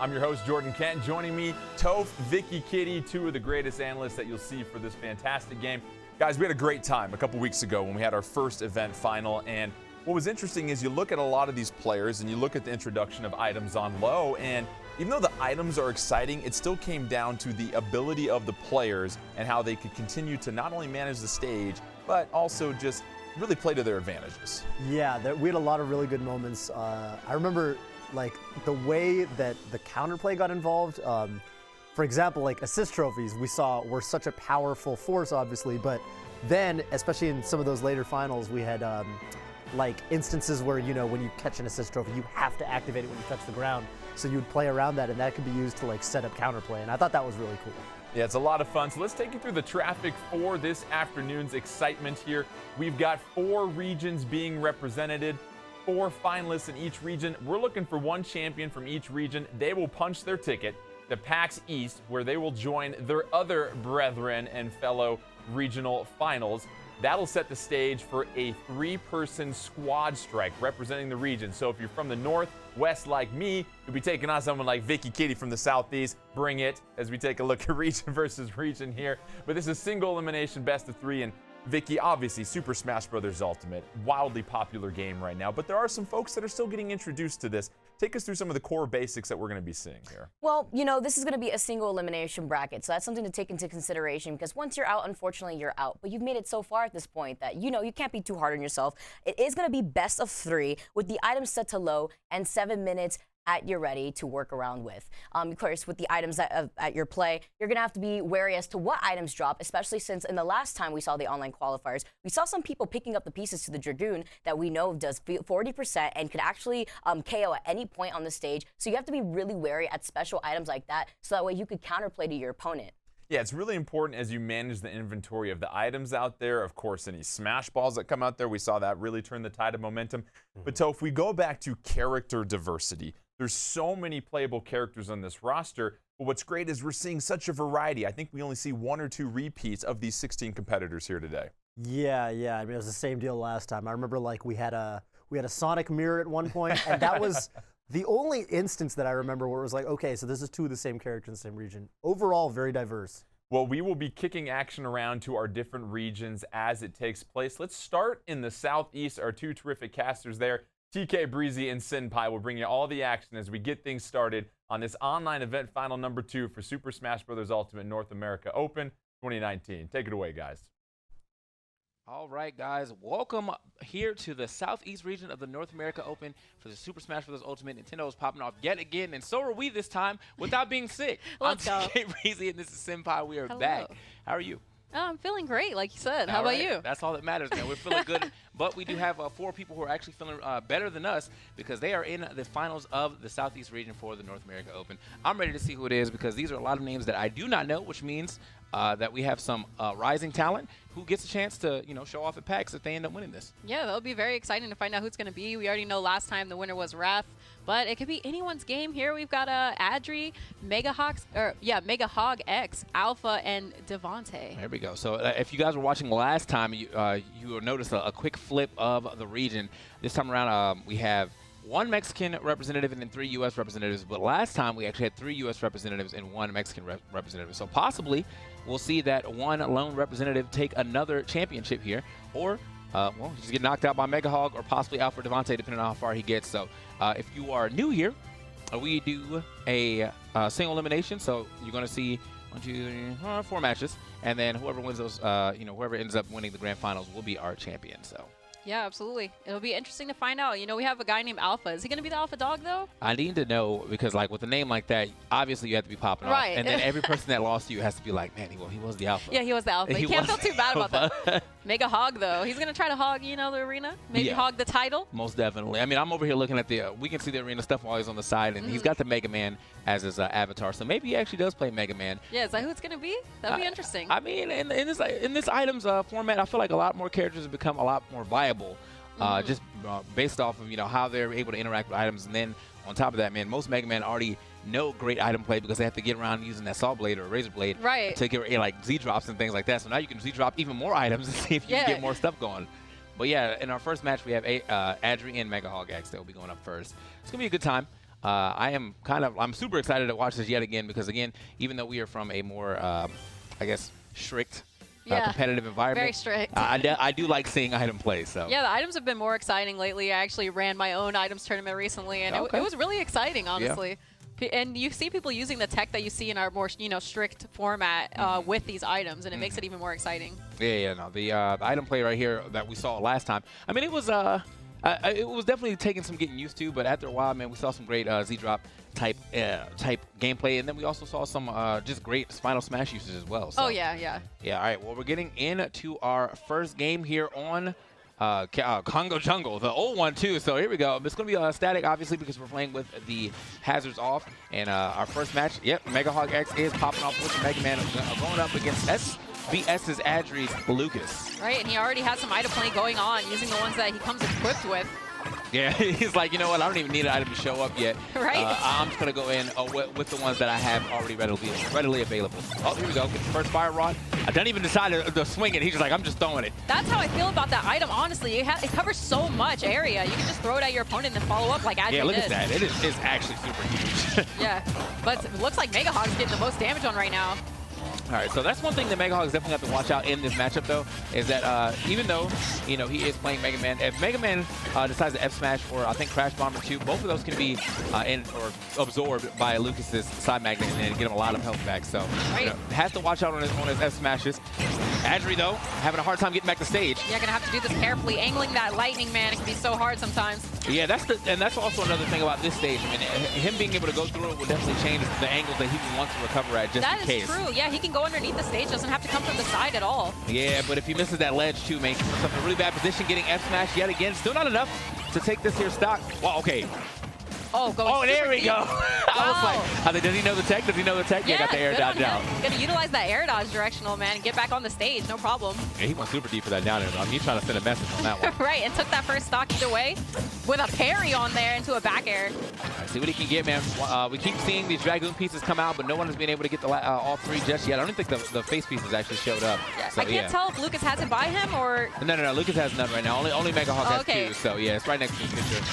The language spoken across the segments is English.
I'm your host, Jordan Kent. Joining me, Toph, Vicky, Kitty, two of the greatest analysts that you'll see for this fantastic game. Guys, we had a great time a couple weeks ago when we had our first event final, and what was interesting is you look at a lot of these players and you look at the introduction of items on low, and even though the items are exciting, it still came down to the ability of the players and how they could continue to not only manage the stage, but also just really play to their advantages. Yeah, we had a lot of really good moments. I remember like the way that the counterplay got involved. For example, like assist trophies we saw were such a powerful force, obviously, but then, especially in some of those later finals, we had like instances where, you know, when you catch an assist trophy, you have to activate it when you touch the ground. So you would play around that, and that could be used to like set up counterplay, and I thought that was really cool. Yeah, it's a lot of fun. So let's take you through the traffic for this afternoon's excitement here. We've got 4 regions being represented, 4 finalists in each region. We're looking for 1 champion from each region. They will punch their ticket to PAX East, where they will join their other brethren and fellow regional finals. That'll set the stage for a 3-person squad strike representing the region. So if you're from the northwest like me, you'll be taking on someone like Vicky, Kitty from the southeast. Bring it as we take a look at region versus region here. But this is single elimination best of 3, and Vicky, obviously, Super Smash Bros. Ultimate, wildly popular game right now, but there are some folks that are still getting introduced to this. Take us through some of the core basics that we're going to be seeing here. Well, you know, this is going to be a single elimination bracket, so that's something to take into consideration, because once you're out, unfortunately, you're out. But you've made it so far at this point that, you know, you can't be too hard on yourself. It is going to be best of 3 with the items set to low and 7 minutes at your ready to work around with. Of course, with the items at your play, you're gonna have to be wary as to what items drop, especially since in the last time we saw the online qualifiers, we saw some people picking up the pieces to the Dragoon that we know does 40% and could actually KO at any point on the stage. So you have to be really wary at special items like that, so that way you could counterplay to your opponent. Yeah, it's really important as you manage the inventory of the items out there. Of course, any smash balls that come out there, we saw that really turn the tide of momentum. But if we go back to character diversity, there's so many playable characters on this roster, but what's great is we're seeing such a variety. I think we only see 1 or 2 repeats of these 16 competitors here today. Yeah. I mean, it was the same deal last time. I remember like we had a Sonic mirror at one point, and that was the only instance that I remember where it was like, okay, so this is 2 of the same characters in the same region. Overall, very diverse. Well, we will be kicking action around to our different regions as it takes place. Let's start in the southeast. Our 2 terrific casters there, TK Breezy and Senpai, will bring you all the action as we get things started on this online event final number 2 for Super Smash Bros. Ultimate North America Open 2019. Take it away, guys. All right, guys, welcome here to the southeast region of the North America Open for the Super Smash Bros. Ultimate. Nintendo is popping off yet again, and so are we this time without being sick. Let's I'm go. TK Breezy, and this is Senpai. We are back. How are you? Oh, I'm feeling great, like you said. How about you? That's all that matters, man. We're feeling good, but we do have 4 people who are actually feeling better than us because they are in the finals of the Southeast region for the North America Open. I'm ready to see who it is because these are a lot of names that I do not know, which means that we have some rising talent who gets a chance to, you know, show off at PAX if they end up winning this. Yeah, that'll be very exciting to find out who it's going to be. We already know last time the winner was Wrath, but it could be anyone's game here. We've got Adry, MegahogX, Alpha, and Devontae. There we go. So if you guys were watching last time, you will notice a quick flip of the region. This time around, we have 1 Mexican representative and then 3 U.S. representatives. But last time, we actually had 3 U.S. representatives and 1 Mexican representative. So possibly, we'll see that 1 lone representative take another championship here. Or, well, just get knocked out by MegahogX or possibly Alpha Devontae, depending on how far he gets. So if you are new here, we do a single elimination. So you're going to see 1, 2, 3, 4 matches. And then whoever wins those, whoever ends up winning the grand finals will be our champion. So. Yeah, absolutely. It'll be interesting to find out. You know, we have a guy named Alpha. Is he going to be the Alpha dog, though? I need to know because, like, with a name like that, obviously you have to be popping off. And then every person that lost to you has to be like, man, he was the Alpha. Yeah, he was the Alpha. You can't feel too bad about that. MegahogX, though. He's going to try to hog, you know, the arena. Maybe hog the title. Most definitely. I mean, I'm over here looking at the, we can see the arena stuff while he's on the side, and he's got the Mega Man as his avatar. So maybe he actually does play Mega Man. Yeah, is that who it's going to be? That'd be interesting. I mean, in this items format, I feel like a lot more characters have become a lot more viable. Just based off of, you know, how they're able to interact with items. And then on top of that, man, most Mega Man already know great item play because they have to get around using that saw blade or razor blade to get like Z-drops and things like that. So now you can Z-drop even more items and see if you can get more stuff going. But yeah, in our first match, we have Adri and MegahogX that will be going up first. It's going to be a good time. I'm super excited to watch this yet again because, again, even though we are from a more, I guess, strict competitive environment. Very strict. I do like seeing item play. So yeah, the items have been more exciting lately. I actually ran my own items tournament recently, and it was really exciting, honestly. Yeah. And you see people using the tech that you see in our more strict format with these items, and it makes it even more exciting. No, the item play right here that we saw last time. I mean, it was definitely taking some getting used to, but after a while, man, we saw some great Z-drop type gameplay, and then we also saw some just great Final Smash usage as well. So. Oh yeah. Yeah. All right. Well, we're getting into our first game here on Congo Jungle, the old one too. So here we go. It's going to be static, obviously, because we're playing with the hazards off. And our first match, MegahogX is popping off with Mega Man going up against SVS's Adry's Lucas. Right, and he already has some item play going on, using the ones that he comes equipped with. Yeah, he's like, you know what? I don't even need an item to show up yet. Right. I'm just going to go in with the ones that I have already readily available. Oh, here we go. Get the first fire rod. I don't even decide to swing it. He's just like, I'm just throwing it. That's how I feel about that item, honestly. It covers so much area. You can just throw it at your opponent and then follow up like Adri did. Yeah, look at that. It's actually super huge. Yeah, but it looks like MegahogX getting the most damage on right now. All right, so that's one thing that MegahogX definitely have to watch out in this matchup, though, is that even though, he is playing Mega Man, if Mega Man decides to F Smash or I think Crash Bomber 2, both of those can be absorbed by Lucas's side magnet and get him a lot of health back. So, has to watch out on his F Smashes. Adri, though, having a hard time getting back to stage. Yeah, gonna have to do this carefully. Angling that lightning, man, it can be so hard sometimes. Yeah, that's also another thing about this stage. I mean, him being able to go through it will definitely change the angles that he can want to recover at just in case. That is true. Yeah, he can go underneath the stage, doesn't have to come from the side at all. Yeah, but if he misses that ledge too, makes himself in a really bad position, getting F smash yet again. Still not enough to take this here stock. Well, okay. Oh, there we go. Wow. I was like, does he know the tech? Does he know the tech? Yeah, got the air dodge out. Gonna utilize that air dodge directional, man, and get back on the stage, no problem. Yeah, he went super deep for that down air. I mean, he's trying to send a message on that one. Right, and took that first stock either way with a parry on there into a back air. Right, see what he can get, man. We keep seeing these Dragoon pieces come out, but no one has been able to get the all three just yet. I don't think the face pieces actually showed up. Yeah, so, I can't tell if Lucas has it by him or... No. Lucas has none right now. Only MegahogX has two. So, yeah, it's right next to his picture.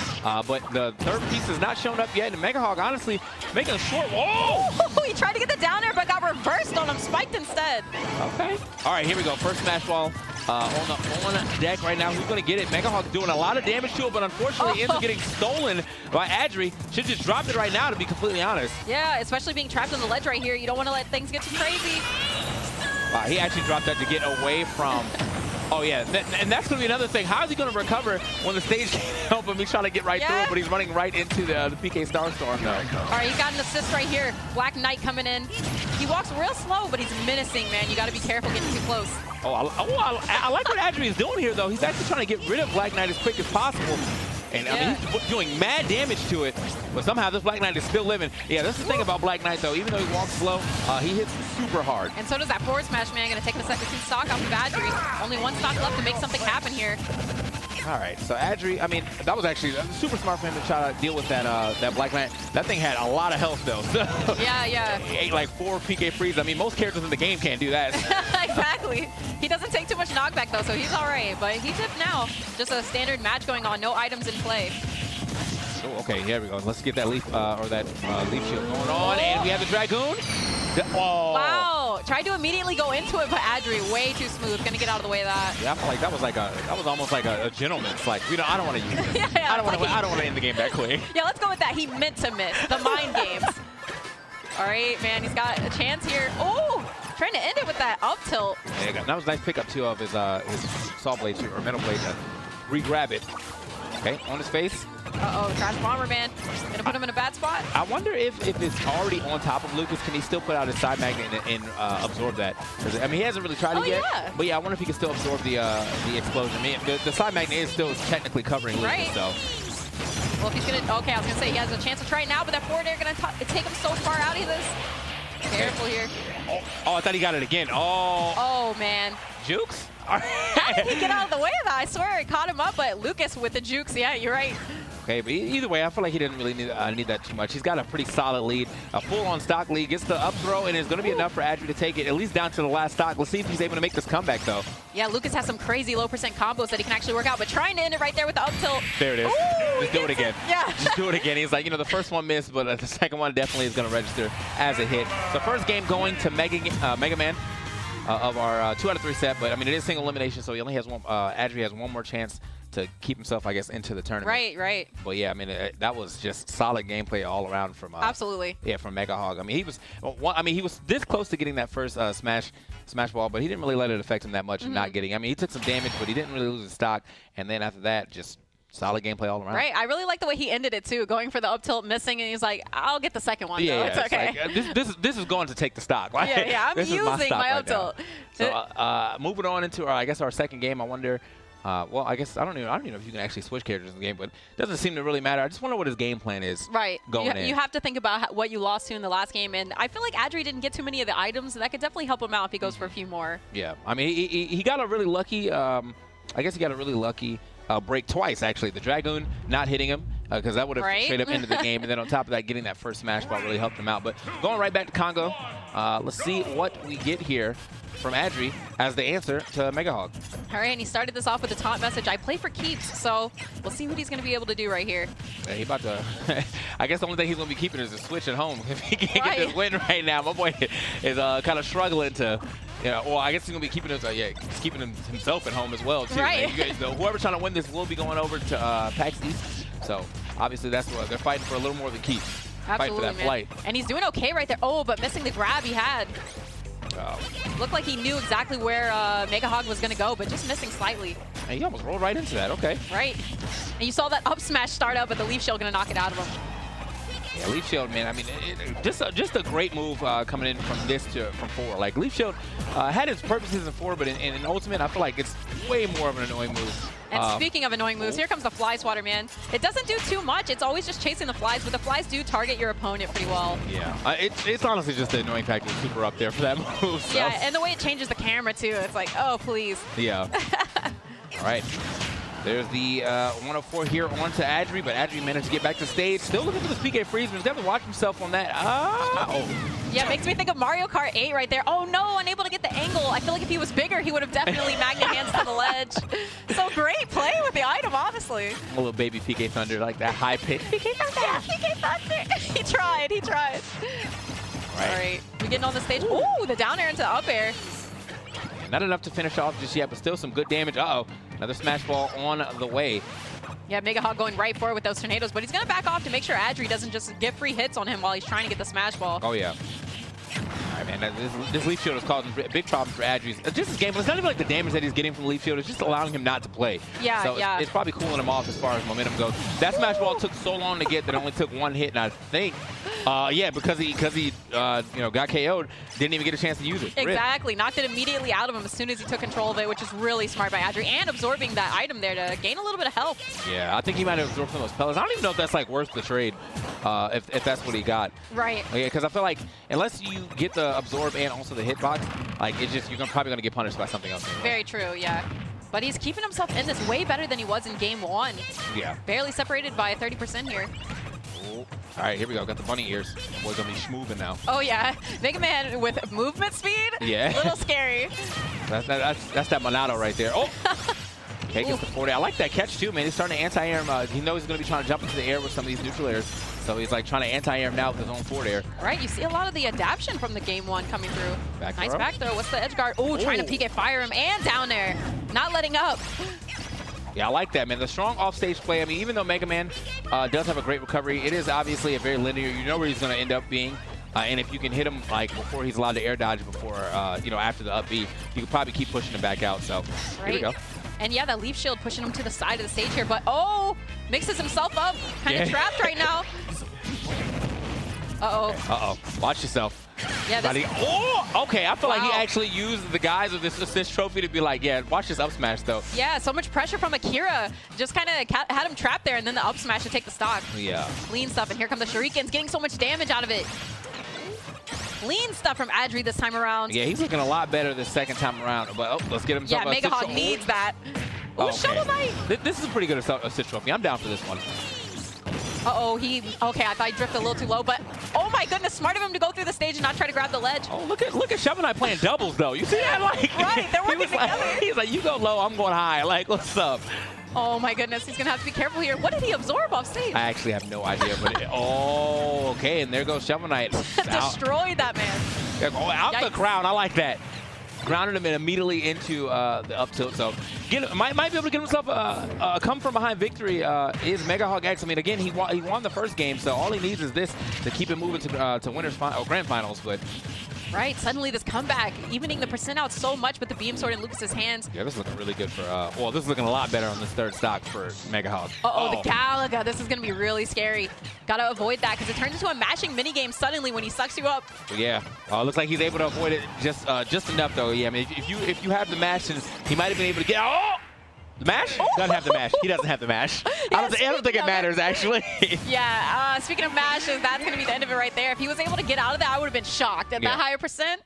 But the third piece has not shown up yet, and MegahogX, honestly, making a short... Whoa! He tried to get the down air, but got reversed on him, spiked instead. Okay. All right, here we go. First smash ball on deck right now. Who's going to get it? MegahogX doing a lot of damage to it, but unfortunately ends up getting stolen by Adri. Should just drop it right now, to be completely honest. Yeah, especially being trapped on the ledge right here. You don't want to let things get too crazy. Wow, he actually dropped that to get away from... Oh, yeah, and that's going to be another thing. How is he going to recover when the stage can't help him? He's trying to get right through it, but he's running right into the PK Starstorm, though. All right, he got an assist right here. Black Knight coming in. He walks real slow, but he's menacing, man. You got to be careful getting too close. I like what Adri is doing here, though. He's actually trying to get rid of Black Knight as quick as possible. And I mean, he's doing mad damage to it, but somehow this Black Knight is still living. Yeah, that's the thing about Black Knight, though. Even though he walks slow, he hits super hard. And so does that forward smash, man. Gonna take the second stock off of Adri. Only one stock left to make something happen here. All right, so Adri, I mean, that was actually super smart for him to try to deal with that Black Knight. That thing had a lot of health, though. So yeah. He ate like 4 PK frees. I mean, most characters in the game can't do that. Exactly. He doesn't take too much knockback, though, so he's all right. But he's up now. Just a standard match going on. No items in play. Oh, okay, here we go. Let's get that leaf leaf shield going on, and we have the Dragoon. Wow! Tried to immediately go into it, but Adri way too smooth. Gonna get out of the way of that. Yeah, I feel like that was almost like a gentleman's. Like, I don't want to use this. Yeah, I don't want to end the game that quick. Yeah, let's go with that. He meant to miss the mind games. All right, man, he's got a chance here. Oh, trying to end it with that up tilt. Yeah, that was a nice pickup too of his saw blade or metal blade to re-grab it. Okay, on his face. Uh-oh, Crash Bomber, man. Gonna put him in a bad spot. I wonder if it's already on top of Lucas, can he still put out his side magnet and absorb that? I mean, he hasn't really tried it yet. Yeah. But yeah, I wonder if he can still absorb the explosion. I mean, the side magnet is still technically covering Lucas, right. So. Well, if he's gonna, okay, I was gonna say he has a chance to try it now, but that forward air gonna take him so far out of this. Careful here. Oh, I thought he got it again. Oh, man. Jukes? How did he get out of the way of that? I swear it caught him up, but Lucas with the jukes. Yeah, you're right. okay. But either way, I feel like he didn't really need that too much. He's got a pretty solid lead, a full-on stock lead. Gets the up throw, and it's going to be enough for Adri to take it, at least down to the last stock. Let's see if he's able to make this comeback, though. Yeah, Lucas has some crazy low percent combos that he can actually work out, but trying to end it right there with the up tilt. There it is. Ooh, Just do it again. Yeah. Just do it again. He's like, you know, the first one missed, but the second one definitely is going to register as a hit. So first game going to Mega Man of our 2 out of 3 set, but I mean, it is single elimination, so he only has one. Adri has one more chance to keep himself, I guess, into the tournament. Right, right. But yeah, I mean, that was just solid gameplay all around from absolutely. Yeah, from MegahogX. I mean, he was this close to getting that first smash ball, but he didn't really let it affect him that much. Not getting. I mean, he took some damage, but he didn't really lose his stock. And then after that, just solid gameplay all around. Right. I really like the way he ended it too, going for the up tilt, missing, and he's like, "I'll get the second one. Yeah, though. It's okay." Like, this is going to take the stock. Right? Yeah, I'm using my up tilt. So moving on into our second game, I wonder. Well, I guess I don't even know if you can actually switch characters in the game, but it doesn't seem to really matter. I just wonder what his game plan is. Right. Going in. You have to think about what you lost to in the last game, and I feel like Adri didn't get too many of the items. That could definitely help him out if he goes for a few more. Yeah. I mean, he got a really lucky. I guess he got a really lucky break twice actually. The Dragoon not hitting him. Because that would have straight up ended the game. And then on top of that, getting that first smash ball really helped him out. But going right back to Congo, let's see what we get here from Adri as the answer to MegahogX. All right, and he started this off with a taunt message. I play for keeps, so we'll see what he's going to be able to do right here. Yeah, he about to. I guess the only thing he's going to be keeping is a switch at home. If he can't get this win right now, my boy is kind of struggling to. Yeah, well, I guess he's going to be keeping he's keeping himself at home as well, too. Right. Whoever's trying to win this will be going over to PAX East. So, obviously, that's what they're fighting for, a little more of the keep. Absolutely, fighting for that flight. And he's doing okay right there. Oh, but missing the grab he had. Looked like he knew exactly where MegahogX was going to go, but just missing slightly. And he almost rolled right into that. Okay. Right. And you saw that up smash start up, but the Leaf Shield going to knock it out of him. Yeah, Leaf Shield, man. I mean, just a great move coming in from this from 4. Like, Leaf Shield had its purposes in 4, but in Ultimate, I feel like it's way more of an annoying move. And speaking of annoying moves, here comes the Fly Swatter, man. It doesn't do too much. It's always just chasing the flies, but the flies do target your opponent pretty well. Yeah, it's honestly just the annoying fact that it's super up there for that move. So. Yeah, and the way it changes the camera, too. It's like, oh, please. Yeah. All right. There's the 104 here on to Adri, but Adri managed to get back to stage. Still looking for this PK freeze, but he's got to watch himself on that. Yeah, makes me think of Mario Kart 8 right there. Oh no, unable to get the angle. I feel like if he was bigger, he would have definitely magnet hands to the ledge. So great play with the item, honestly. A little baby PK Thunder, like that high pitch. PK Thunder, yeah, PK Thunder. He tried. All right, we getting on the stage. Ooh, the down air into the up air. Not enough to finish off just yet, but still some good damage. Another smash ball on the way. Yeah, MegahogX going right for it with those tornadoes, but he's going to back off to make sure Adri doesn't just get free hits on him while he's trying to get the smash ball. Oh, yeah. All right, man, this Leaf Shield is causing big problems for Adri's. Just his game, but it's not even like the damage that he's getting from the Leaf Shield. It's just allowing him not to play. Yeah, so yeah. It's probably cooling him off as far as momentum goes. That smash ball took so long to get that it only took one hit, and I think, because he got KO'd, didn't even get a chance to use it. Exactly. Knocked it immediately out of him as soon as he took control of it, which is really smart by Adri, and absorbing that item there to gain a little bit of health. Yeah, I think he might have absorbed some of those pellets. I don't even know if that's like worth the trade, if that's what he got. Right. Yeah, because I feel like unless you get the absorb and also the hitbox, like you're probably gonna get punished by something else. Anyway. Very true. Yeah. But he's keeping himself in this way better than he was in game 1. Yeah. Barely separated by 30% here. All right, here we go. Got the bunny ears. Boy's gonna be schmoovin' now. Oh yeah, Mega Man with movement speed. Yeah. A little scary. That's that Monado right there. Oh. Okay, gets the 40. I like that catch too, man. He's starting to anti-air him. He knows he's gonna be trying to jump into the air with some of these neutral airs. So he's like trying to anti-air him now with his own forward air. All right, you see a lot of the adaption from the game 1 coming through. Nice throw. Back throw. What's the edge guard? Oh, trying to PK fire him and down there. Not letting up. Yeah, I like that, man. The strong offstage play. I mean, even though Mega Man does have a great recovery, it is obviously a very linear. You know where he's going to end up being. And if you can hit him like before he's allowed to air dodge before, after the up B, you can probably keep pushing him back out. So here we go. And yeah, that Leaf Shield pushing him to the side of the stage here. But mixes himself up. Kind of trapped right now. Uh-oh. Watch yourself. Yeah, okay. I feel like he actually used the guise of this assist trophy to be like, yeah, watch this up smash, though. Yeah, so much pressure from Akira. Just kind of had him trapped there, and then the up smash to take the stock. Yeah. Clean stuff, and here come the shurikens, getting so much damage out of it. Clean stuff from Adri this time around. Yeah, he's looking a lot better this second time around. But let's get him. Yeah, MegahogX needs that. Oh, Shovel Knight. This is a pretty good assist trophy. I'm down for this one. Uh-oh, okay, I thought he drifted a little too low, but oh my goodness, smart of him to go through the stage and not try to grab the ledge. Oh, look at Shovel Knight playing doubles, though. You see that? Like, right, they're working together. He's like, you go low, I'm going high. Like, what's up? Oh my goodness, he's gonna have to be careful here. What did he absorb off stage? I actually have no idea. But oh, okay, and there goes Shovel Knight. Destroyed that man. Oh, out Yikes. the crown. I like that. Grounded him immediately into the up tilt. So might be able to get himself a come from behind victory. Is MegahogX. I mean, again, he won the first game, so all he needs is this to keep it moving to winners grand finals. But right, suddenly this comeback, evening the percent out so much with the beam sword in Lucas's hands. Yeah, this is looking really good for. Well, this is looking a lot better on this third stock for Megahog. The Galaga. This is gonna be really scary. Gotta avoid that because it turns into a mashing minigame suddenly when he sucks you up. Yeah, looks like he's able to avoid it just enough though. Yeah, I mean, if you have the mash, he might have been able to get. Oh, the mash? Doesn't have the mash. He doesn't have the mash. Yeah, I don't think it matters actually. Yeah. Speaking of mashes, that's gonna be the end of it right there. If he was able to get out of that, I would have been shocked at that higher percent.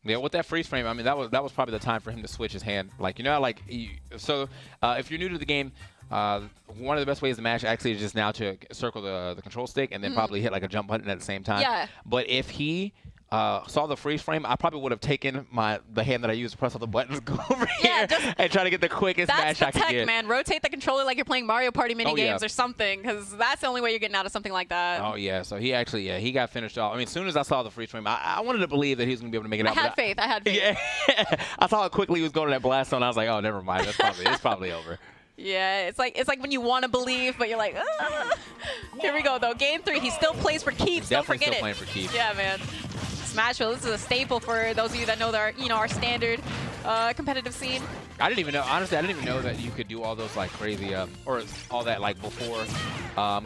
Yeah, with that freeze frame, I mean, that was probably the time for him to switch his hand. Like, you know, like if you're new to the game. One of the best ways to mash actually is just now to circle the control stick and then probably hit like a jump button at the same time. Yeah. But if he saw the freeze frame, I probably would have taken the hand that I used to press all the buttons, go over here and try to get the quickest mash I could get. That's the tech, man. Rotate the controller like you're playing Mario Party mini games or something, because that's the only way you're getting out of something like that. Oh yeah. So he actually he got finished off. I mean, as soon as I saw the freeze frame, I wanted to believe that he was gonna be able to make it out. I had faith. Yeah. I saw how quickly he was going to that blast zone. I was like, oh, never mind. It's probably over. Yeah, it's like when you want to believe, but you're like, ah. Here we go, though. Game 3, he still plays for keeps. Don't forget it. Still playing for keeps. Yeah, man. Smashville, this is a staple for those of you that know our standard competitive scene. I didn't even know, honestly, I didn't even know that you could do all those like crazy, or all that like before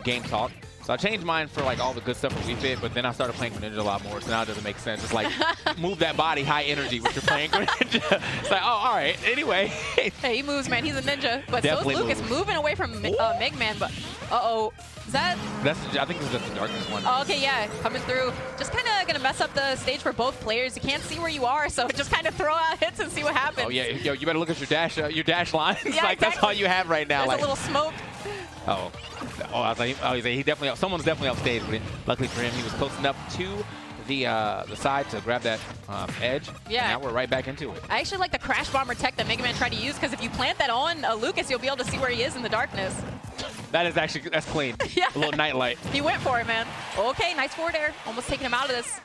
game talk. So I changed mine for like all the good stuff for Wii Fit, but then I started playing Greninja a lot more, so now it doesn't make sense. It's like move that body high energy when you're playing Greninja. It's like, oh, all right. Anyway. Hey, he moves, man. He's a ninja. But Definitely so is Lucas moving away from Megman. But is that? I think it's just the darkness one. Oh, okay, yeah, coming through. Just kind of gonna mess up the stage for both players. You can't see where you are, so just kind of throw out hits and see what happens. Oh yeah, yo, you better look at your dash lines. Yeah, like that's all you have right now. There's like a little smoke. I was like, he definitely. Someone's definitely off stage, but luckily for him, he was close enough to the side to grab that edge. Yeah. And now we're right back into it. I actually like the Crash Bomber tech that Mega Man tried to use, because if you plant that on Lucas, you'll be able to see where he is in the darkness. That's clean. Yeah. A little nightlight. He went for it, man. Okay, nice forward air. Almost taking him out of this.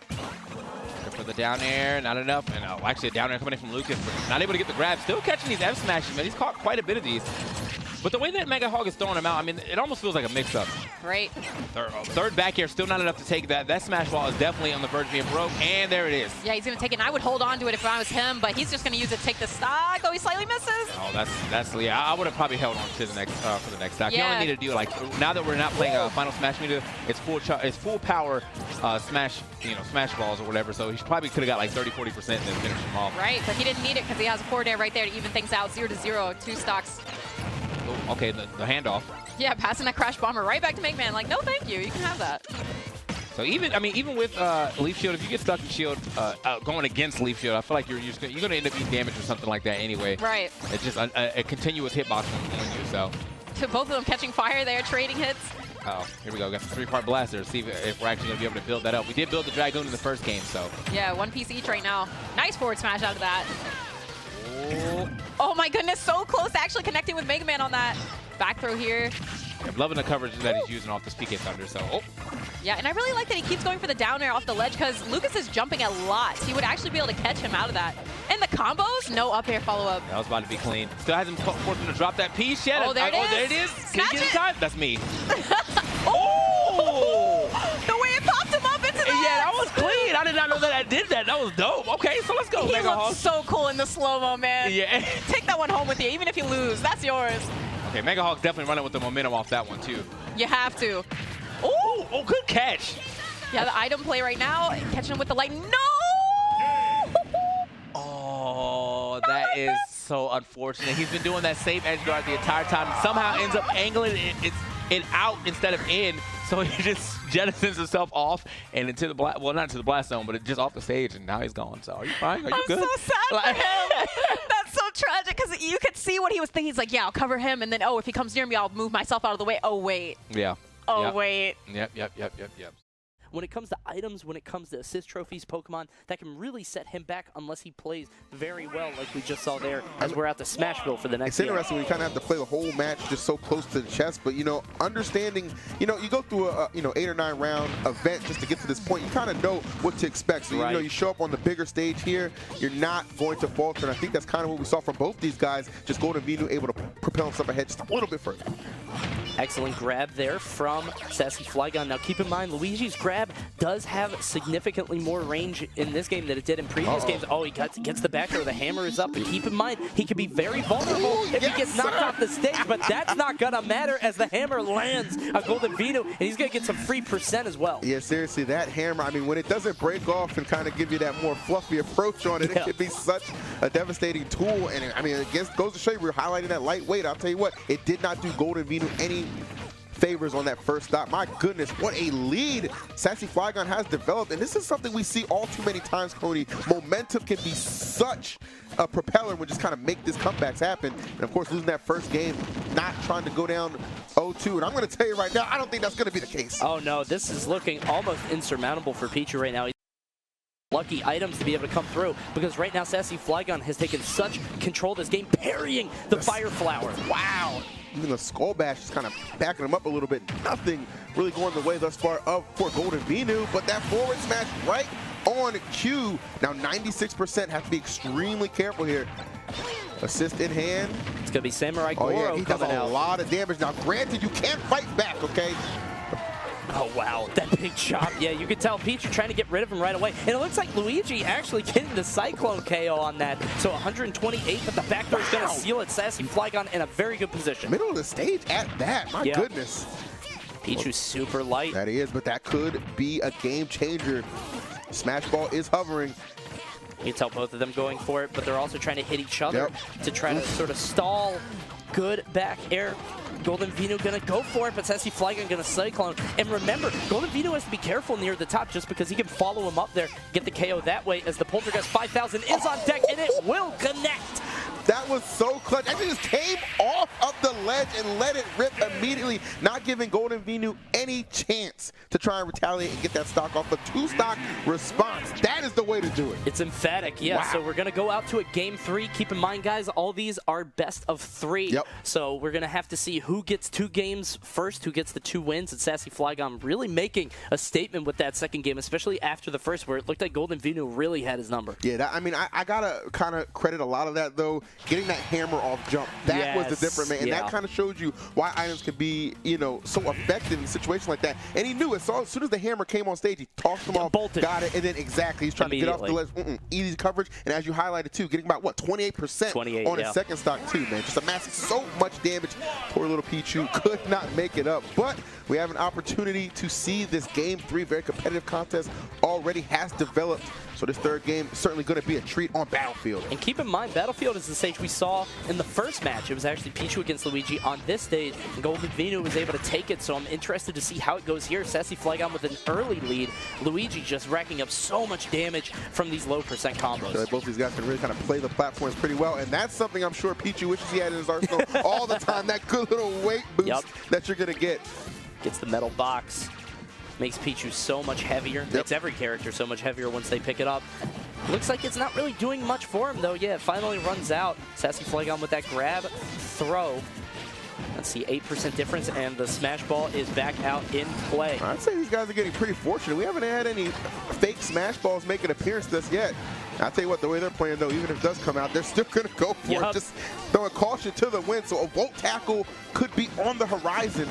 For the down air, not enough. And actually a down air coming in from Lucas, but not able to get the grab. Still catching these F smashes, man. He's caught quite a bit of these. But the way that MegahogX is throwing him out, I mean, it almost feels like a mix-up. Right. Third back air, still not enough to take that. That smash ball is definitely on the verge of being broke, and there it is. Yeah, he's going to take it, and I would hold on to it if I was him, but he's just going to use it to take the stock. Oh, he slightly misses. Oh, that's yeah. I would have probably held on to the next for the next stock. Yeah. You only need to do like now that we're not playing Final Smash Meter, it's full power smash balls or whatever. So he probably could have got like 30-40% and then finish him off. Right, but he didn't need it because he has a forward air right there to even things out. 0-0, 2 stocks. Oh, okay, the handoff. Yeah, passing that Crash Bomber right back to Megman. Like, no, thank you. You can have that. So even with Leaf Shield, if you get stuck in Shield going against Leaf Shield, I feel like you're going to end up eating damage or something like that anyway. Right. It's just a continuous hitbox on you. So. To both of them catching fire there, trading hits. Oh, here we go. Got the 3-part blaster. See if we're actually going to be able to build that up. We did build the Dragoon in the first game, so. Yeah, 1 piece each right now. Nice forward smash out of that. Oh my goodness, so close to actually connecting with Mega Man on that. Back throw here. I'm loving the coverage that he's using off this PK Thunder, so. Oh. Yeah, and I really like that he keeps going for the down air off the ledge, because Lucas is jumping a lot. He would actually be able to catch him out of that. And the combos, no up air follow-up. That was about to be clean. Still hasn't forced him to drop that piece yet. Oh, there it is. Oh, there it is. Snatch Can you get it time? That's me. Oh! The way it popped him up into the Yeah, that was clean. I did not know that I did that. That was dope. Okay, so let's go, He Megahog. looks so cool in the slow-mo, man. Yeah. Take that one home with you. Even if you lose, that's yours. Okay, Megahog's definitely running with the momentum off that one, too. You have to. Oh, good catch. Yeah, the item play right now. Catching him with the light. No! Oh, that is so unfortunate. He's been doing that same edge guard the entire time. Somehow ends up angling it out instead of in. So he just jettisons himself off and into the blast. Well, not into the blast zone, but just off the stage, and now he's gone. So are you fine? Are you good? I'm so sad for him. That's so tragic, because you could see what he was thinking. He's like, yeah, I'll cover him, and then, oh, if he comes near me, I'll move myself out of the way. Oh, wait. Yeah. Oh, Yep. wait. Yep. When it comes to items, when it comes to assist trophies, Pokemon, that can really set him back unless he plays very well like we just saw there as we're at the Smashville for the next It's game. interesting when you kind of have to play the whole match just so close to the chest, but, you know, understanding, you know, you go through a 8 or 9 round event just to get to this point, you kind of know what to expect. So, you know, you show up on the bigger stage here, you're not going to falter, and I think that's kind of what we saw from both these guys, just GoldenVenu able to propel himself ahead just a little bit further. Excellent grab there from SassyFlygn. Now keep in mind, Luigi's grab does have significantly more range in this game than it did in previous games. Oh, he gets the back or the hammer is up, but keep in mind, he could be very vulnerable if he gets knocked off the stage, but that's not gonna matter as the hammer lands on GoldenVenu, and he's gonna get some free percent as well. Yeah, seriously, that hammer, I mean, when it doesn't break off and kind of give you that more fluffy approach on it, it can be such a devastating tool, and I mean, it goes to show you, we're highlighting that lightweight. I'll tell you what, it did not do GoldenVenu any favors on that first stop. My goodness, what a lead SassyFlygn has developed, and this is something we see all too many times, Cody. Momentum can be such a propeller when just kind of make these comebacks happen, and of course losing that first game, not trying to go down 0-2, and I'm going to tell you right now, I don't think that's going to be the case. Oh no, this is looking almost insurmountable for Pichu right now. Lucky items to be able to come through, because right now SassyFlygn has taken such control of this game, parrying the Fire Flower. Wow. Even the Skull Bash is kind of backing him up a little bit. Nothing really going the way thus far for GoldenVenu, but that forward smash right on cue. Now 96%, have to be extremely careful here. Assist in hand. It's going to be Samurai Goro yeah, he does coming a out. lot of damage. Now granted, you can't fight back, okay? Oh, wow, that big chop. Yeah, you can tell Pichu trying to get rid of him right away. And it looks like Luigi actually getting the Cyclone KO on that. So 128, but the back door is going to seal it. SassyFlygn in a very good position. Middle of the stage at that, my goodness. Pichu's super light. That he is, but that could be a game changer. Smash Ball is hovering. You can tell both of them going for it, but they're also trying to hit each other to try to sort of stall. Good back air. GoldenVenu gonna go for it, but SassyFlygn gonna Cyclone. And remember, GoldenVenu has to be careful near the top just because he can follow him up there, get the KO that way as the Poltergeist 5000 is on deck, and it will connect. That was so clutch. Actually just came off of the ledge and let it rip immediately, not giving GoldenVenu any chance to try and retaliate and get that stock off. A 2-stock response. That is the way to do it. It's emphatic, yeah. Wow. So we're going to go out to a game 3. Keep in mind, guys, all these are best of 3. Yep. So we're going to have to see who gets 2 games first, who gets the 2 wins. And SassyFlygn really making a statement with that second game, especially after the first, where it looked like GoldenVenu really had his number. Yeah, I mean, I got to kind of credit a lot of that, though. Getting that hammer off jump, that was the difference, man. And that kind of showed you why items can be, you know, so effective in situations like that. And he knew it. So as soon as the hammer came on stage, he tossed him off, bolted. Got it, and then he's trying to get off the ledge. Easy coverage. And as you highlighted, too, getting about, what, 28% on his second stock, too, man. Just a massive, so much damage. Poor little Pichu could not make it up. But we have an opportunity to see this game 3, very competitive contest, already has developed. So this third game is certainly going to be a treat on Battlefield. And keep in mind, Battlefield is the stage we saw in the first match. It was actually Pichu against Luigi on this stage, and GoldenVenu was able to take it, so I'm interested to see how it goes here. SassyFlygn with an early lead. Luigi just racking up so much damage from these low percent combos. So both these guys can really kind of play the platforms pretty well, and that's something I'm sure Pichu wishes he had in his arsenal all the time, that good little weight boost that you're going to get. Gets the metal box. Makes Pichu so much heavier. Makes every character so much heavier once they pick it up. Looks like it's not really doing much for him, though. Yeah, it finally runs out. SassyFlygn with that grab, throw. Let's see, 8% difference, and the Smash Ball is back out in play. I'd say these guys are getting pretty fortunate. We haven't had any fake Smash Balls make an appearance just yet. I'll tell you what, the way they're playing, though, even if it does come out, they're still going to go for it. Just throwing caution to the wind, so a Volt Tackle could be on the horizon.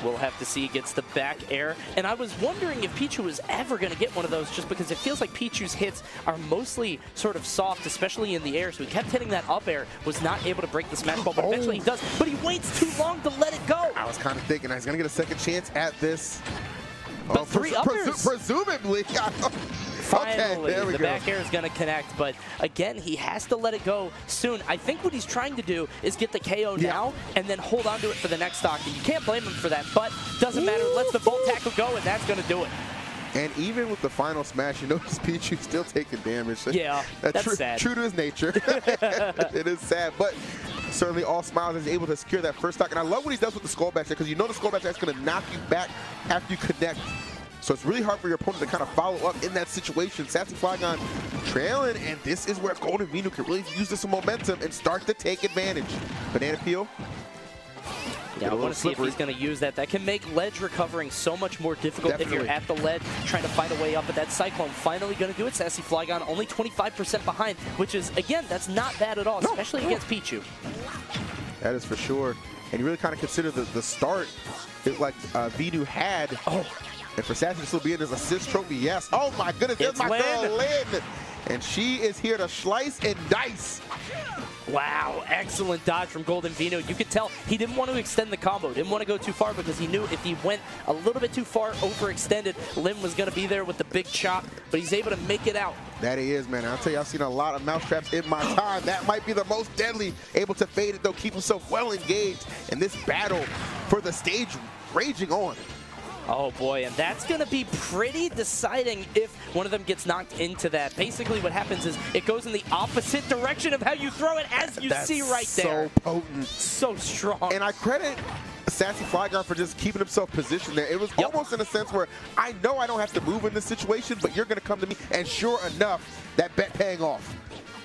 We'll have to see. Gets the back air. And I was wondering if Pichu was ever going to get one of those, just because it feels like Pichu's hits are mostly sort of soft, especially in the air. So he kept hitting that up air, was not able to break the Smash Ball, but eventually he does. But he waits too long to let it go. I was kind of thinking he's going to get a second chance at this. But 3 uppers. Presumably. Finally, okay, there we the go. back air is going to connect, but again, he has to let it go soon. I think what he's trying to do is get the KO now and then hold on to it for the next stock. And you can't blame him for that, but doesn't matter. Lets the Volt Tackle go, and that's going to do it. And even with the final smash, you notice Pichu still taking damage. Yeah, that's sad. True to his nature. It is sad, but certainly all smiles as he's able to secure that first stock. And I love what he does with the skull bash because you know the skull bash is going to knock you back after you connect. So it's really hard for your opponent to kind of follow up in that situation. SassyFlygn trailing, and this is where GoldenVenu can really use this momentum and start to take advantage. Banana peel. Yeah, I want to see if he's going to use that. That can make ledge recovering so much more difficult if you're at the ledge trying to find a way up. But that Cyclone finally going to do it. SassyFlygn only 25% behind, which is, again, that's not bad at all, especially against Pichu. That is for sure. And you really kind of consider the start like Venu had. Oh. And for Sassy to still be in his assist trophy, yes. Oh my goodness, there's my girl Lynn. And she is here to slice and dice. Wow, excellent dodge from GoldenVenu. You could tell he didn't want to extend the combo, didn't want to go too far because he knew if he went a little bit too far overextended, Lim was going to be there with the big chop, but he's able to make it out. That he is, man. I'll tell you, I've seen a lot of mousetraps in my time. That might be the most deadly. Able to fade it, though, keep himself well engaged in this battle for the stage raging on. Oh boy, and that's going to be pretty deciding if one of them gets knocked into that. Basically what happens is it goes in the opposite direction of how you throw it, as you see right there. So potent. So strong. And I credit SassyFlygn for just keeping himself positioned there. It was almost in a sense where I know I don't have to move in this situation, but you're going to come to me, and sure enough, that bet paying off.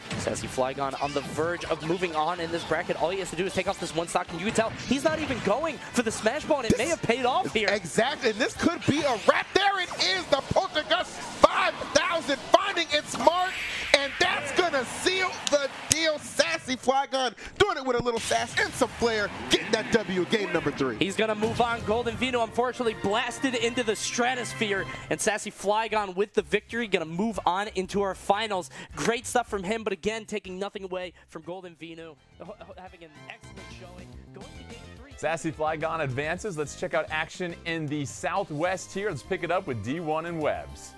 SassyFlygn on the verge of moving on in this bracket. All he has to do is take off this one stock, and you can tell he's not even going for the smash ball, and it may have paid off here. Exactly, and this could be a wrap. There it is, the Poltergust 5000 finding its mark, and that's gonna seal the deal. SassyFlygn doing it with a little sass and some flair, getting that W, game number 3. He's gonna move on. GoldenVenu unfortunately blasted into the stratosphere, and SassyFlygn with the victory, gonna move on into our finals. Great stuff from him, but again, taking nothing away from GoldenVenu, having an excellent showing. Going to game 3. SassyFlygn advances. Let's check out action in the Southwest here. Let's pick it up with D1 and Webbs.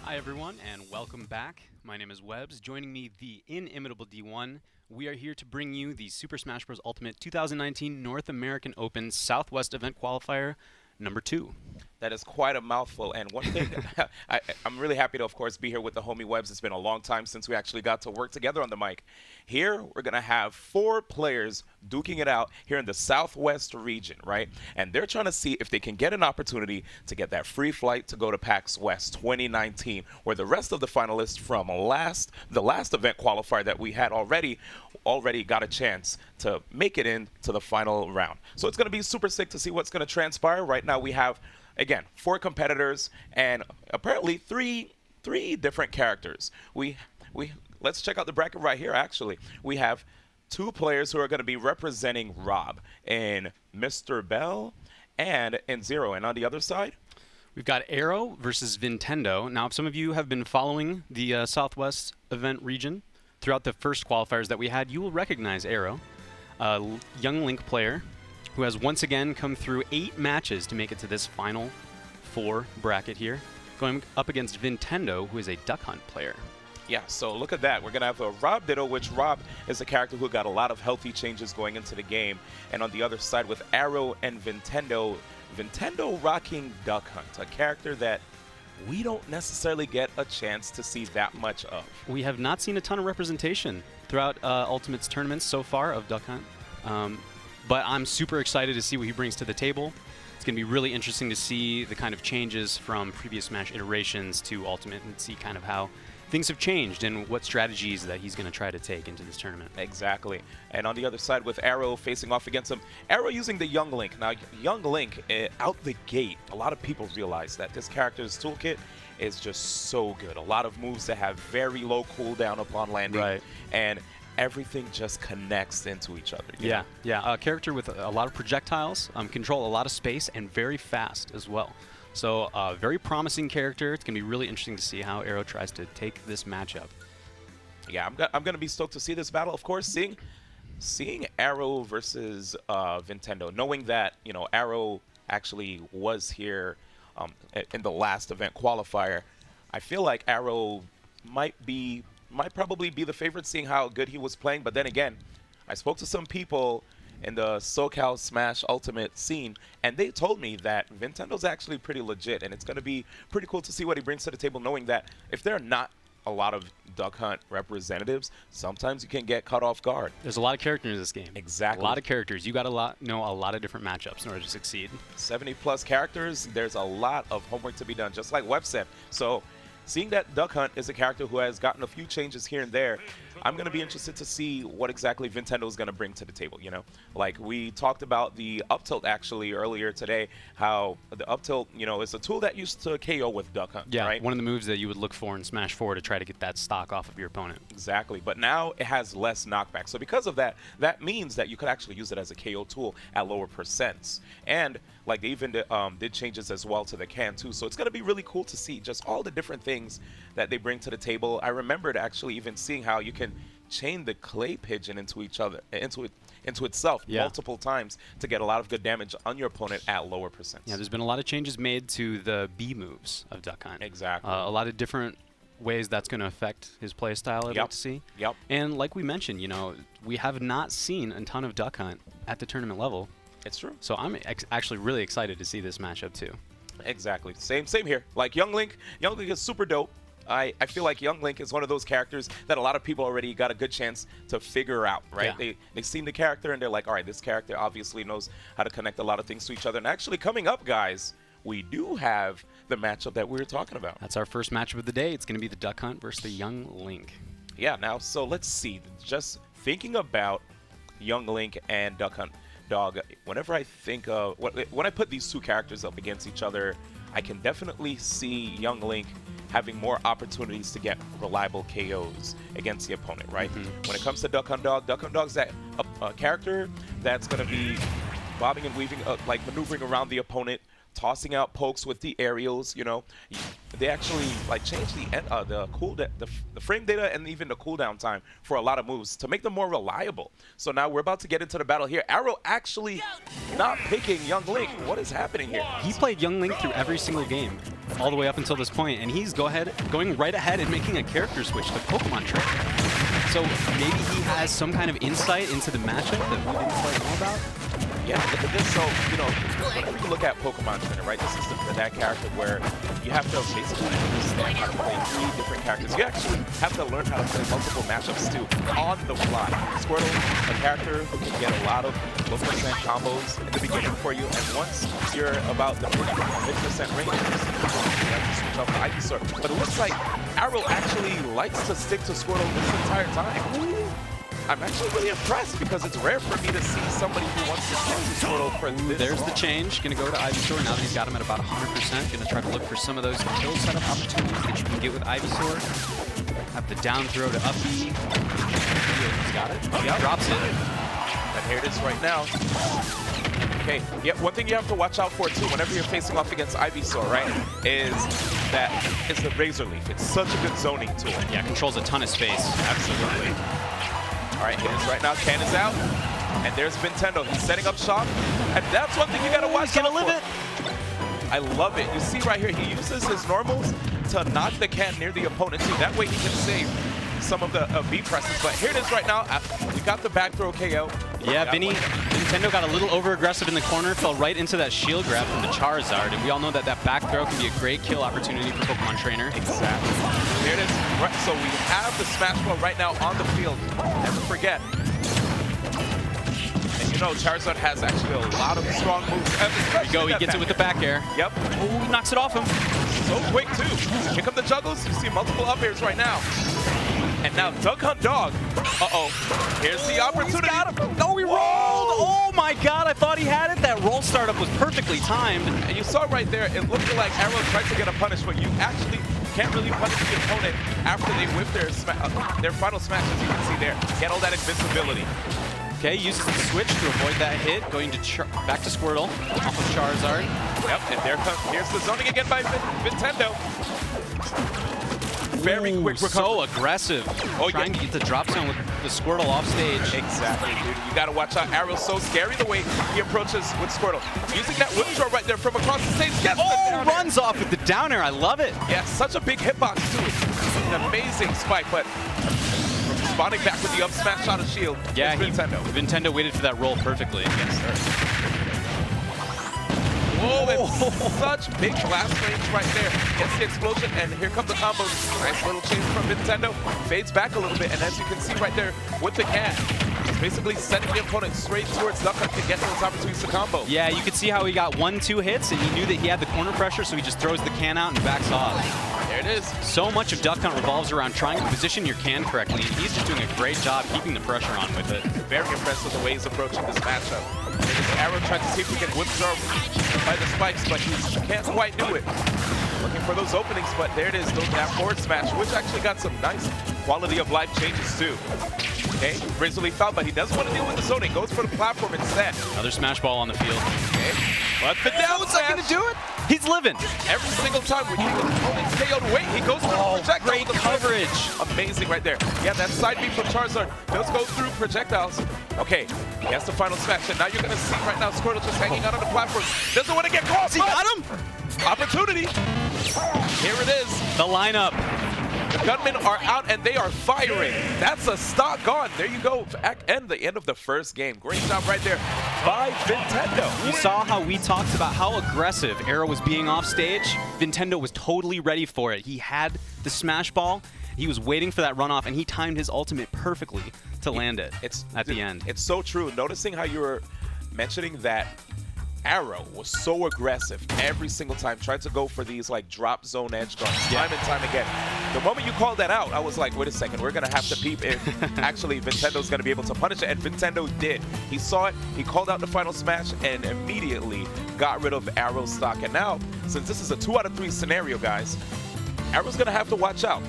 Hi everyone, and welcome back. My name is Webbs. Joining me, the inimitable D1. We are here to bring you the Super Smash Bros. Ultimate 2019 North American Open Southwest Event Qualifier number 2. That is quite a mouthful. And one thing, I'm really happy to, of course, be here with the homie Webbs. It's been a long time since we actually got to work together on the mic. Here, we're going to have 4 players duking it out here in the Southwest region, right? And they're trying to see if they can get an opportunity to get that free flight to go to PAX West 2019, where the rest of the finalists from the last event qualifier that we had already got a chance to make it into the final round. So it's going to be super sick to see what's going to transpire. Right now, we have, again, 4 competitors and apparently three different characters. Let's check out the bracket right here, actually. We have 2 players who are going to be representing Rob in Mr. Bell and in Zero. And on the other side, we've got Aarow versus Vintendo. Now, if some of you have been following the Southwest event region throughout the first qualifiers that we had, you will recognize Aarow, a young Link player who has once again come through 8 matches to make it to this final 4 bracket here, going up against Vintendo, who is a Duck Hunt player. Yeah, so look at that. We're going to have a Rob Ditto, which Rob is a character who got a lot of healthy changes going into the game. And on the other side with Aarow and Vintendo rocking Duck Hunt, a character that we don't necessarily get a chance to see that much of. We have not seen a ton of representation throughout Ultimate's tournaments so far of Duck Hunt. But I'm super excited to see what he brings to the table. It's going to be really interesting to see the kind of changes from previous Smash iterations to Ultimate and see kind of how things have changed and what strategies that he's going to try to take into this tournament. Exactly. And on the other side with Aarow facing off against him, Aarow using the Young Link. Now, Young Link, out the gate, a lot of people realize that this character's toolkit is just so good. A lot of moves that have very low cooldown upon landing. Right. And everything just connects into each other. Yeah, a character with a lot of projectiles, control a lot of space, and very fast as well. So very promising character. It's going to be really interesting to see how Aarow tries to take this matchup. Yeah, I'm going to be stoked to see this battle. Of course, seeing Aarow versus Vintendo, knowing that, you know, Aarow actually was here in the last event qualifier, I feel like Aarow might probably be the favorite, seeing how good he was playing. But then again, I spoke to some people in the SoCal Smash Ultimate scene, and they told me that Vintendo's actually pretty legit, and it's going to be pretty cool to see what he brings to the table, knowing that if they're not a lot of Duck Hunt representatives, sometimes you can get caught off guard. There's a lot of characters in this game. Exactly. A lot of characters. You got to know a lot of different matchups in order to succeed. 70+ characters, there's a lot of homework to be done, just like Webb said. So seeing that Duck Hunt is a character who has gotten a few changes here and there, I'm going to be interested to see what exactly Vintendo is going to bring to the table, you know? Like, we talked about the up tilt actually earlier today, how the up tilt, you know, is a tool that used to KO with Duck Hunt, yeah, right? One of the moves that you would look for in Smash 4 to try to get that stock off of your opponent. Exactly, but now it has less knockback. So because of that, that means that you could actually use it as a KO tool at lower percents. And like they even did changes as well to the can too. So it's going to be really cool to see just all the different things that they bring to the table. I remembered actually even seeing how you can chain the clay pigeon into each other, into itself multiple times to get a lot of good damage on your opponent at lower percents. Yeah, there's been a lot of changes made to the B moves of Duck Hunt. Exactly. A lot of different ways that's going to affect his play style, I'd like to see. Yep. And like we mentioned, you know, we have not seen a ton of Duck Hunt at the tournament level. It's true. So I'm actually really excited to see this matchup too. Exactly. Same here. Like Young Link is super dope. I feel like Young Link is one of those characters that a lot of people already got a good chance to figure out, right? Yeah. They've seen the character and they're like, all right, this character obviously knows how to connect a lot of things to each other. And actually coming up, guys, we do have the matchup that we were talking about. That's our first matchup of the day. It's going to be the Duck Hunt versus the Young Link. Yeah, now, so let's see. Just thinking about Young Link and Duck Hunt, dog, whenever I think of, when I put these two characters up against each other, I can definitely see Young Link having more opportunities to get reliable KOs against the opponent, right? When it comes to Duck Hunt Dog's that character that's going to be bobbing and weaving, like maneuvering around the opponent, tossing out pokes with the aerials, you know. They actually like changed the frame data and even the cooldown time for a lot of moves to make them more reliable. So now we're about to get into the battle here. Aarow actually not picking Young Link. What is happening here? He played Young Link through every single game, all the way up until this point, and he's going right ahead and making a character switch to Pokemon Trainer. So maybe he has some kind of insight into the matchup that we didn't quite know about. Yeah, look at this. So, you know, whenever you look at Pokemon Trainer, right, this is that character where you have to basically understand how to play 3 different characters. You actually have to learn how to play multiple matchups too, on the fly. Squirtle, a character who can get a lot of low-percent combos in the beginning for you, and once you're about the 50% range, you have to switch off to Ivysaur. But it looks like Aarow actually likes to stick to Squirtle this entire time. I'm actually really impressed because it's rare for me to see somebody who wants to stick to Squirtle for this There's long. the change. Going to go to Ivysaur now that he's got him at about 100%. Going to try to look for some of those kill setup opportunities that you can get with Ivysaur. Have the down throw to up B. He's got it. Oh, he drops it. And here it is right now. Okay, yeah, one thing you have to watch out for too whenever you're facing off against Ivysaur, right, is the Razor Leaf. It's such a good zoning tool. Yeah, controls a ton of space. Absolutely. All right, here it is right now. Can is out. And there's Vintendo. He's setting up shop. And that's one thing you got to watch out for. I love it. You see right here, he uses his normals to knock the can near the opponent too. That way he can save some of the B presses. But here it is right now. We got the back throw KO. Yeah, Vintendo got a little over-aggressive in the corner, fell right into that shield grab from the Charizard, and we all know that that back throw can be a great kill opportunity for Pokemon Trainer. Exactly. There it is. Right, so we have the Smash Ball right now on the field. Never forget. And you know, Charizard has actually a lot of strong moves. There you go, he gets it with the back air. Yep. Oh, he knocks it off him. So quick, too. Here come the juggles. You see multiple up airs right now. And now Duck Hunt Dog. Uh-oh. Here's the opportunity. He's got him. No, he rolled. Oh, my God. I thought he had it. That roll startup was perfectly timed. And you saw right there, it looked like Aarow tried to get a punish, but you actually can't really punish the opponent after they whip their final smash, as you can see there. Get all that invincibility. Okay, uses the switch to avoid that hit. Going to back to Squirtle off of Charizard. Yep, and here's the zoning again by Vintendo. Very quick recovery. So aggressive. Oh, trying to get the drop zone with the Squirtle off stage. Exactly, dude. You got to watch out. Arrow's so scary the way he approaches with Squirtle. Using that whip throw right there from across the stage. Gets the runs off with the down air. I love it. Yeah, such a big hitbox, too. An amazing spike, but responding back with the up smash shot of shield. Yeah, Vintendo. Vintendo waited for that roll perfectly. Yes, sir. Oh, and such big blast range right there. Gets the explosion, and here comes the combo. Nice little change from Vintendo. Fades back a little bit, and as you can see right there with the can, he's basically sending the opponent straight towards Duck Hunt to get those opportunities to combo. Yeah, you could see how he got 1-2 hits, and he knew that he had the corner pressure, so he just throws the can out and backs off. There it is. So much of Duck Hunt revolves around trying to position your can correctly, and he's just doing a great job keeping the pressure on with it. Very impressed with the way he's approaching this matchup. Aarow trying to see if he can withdraw by the spikes, but he can't quite do it. Looking for those openings, but there it is, that forward smash, which actually got some nice quality of life changes too. Okay, Grizzly foul, but he doesn't want to deal with the zoning. Goes for the platform instead. Another smash ball on the field. Okay, but the down what's that gonna do it? He's living. Every single time we think the opponent's KO'd, wait, he goes for the projectile. Great coverage. Amazing right there. Yeah, that side beat from Charizard does go through projectiles. Okay, he has the final smash, and now you're gonna see right now Squirtle just hanging out on the platform. Doesn't want to get caught. He got him. Opportunity. Here it is. The lineup. The gunmen are out and they are firing. That's a stock gone. There you go. And the end of the first game. Great job right there by Vintendo. You saw how we talked about how aggressive Aarow was being off stage. Vintendo was totally ready for it. He had the smash ball. He was waiting for that runoff, and he timed his ultimate perfectly to land it at the end. It's so true. Noticing how you were mentioning that Aarow was so aggressive every single time, trying to go for these like drop zone edge guards time and time again. The moment you called that out, I was like, wait a second, we're going to have to peep if actually Vintendo's going to be able to punish it, and Vintendo did. He saw it, he called out the final smash, and immediately got rid of Aarow's stock. And now, since this is a 2 out of 3 scenario, guys, Aarow's going to have to watch out.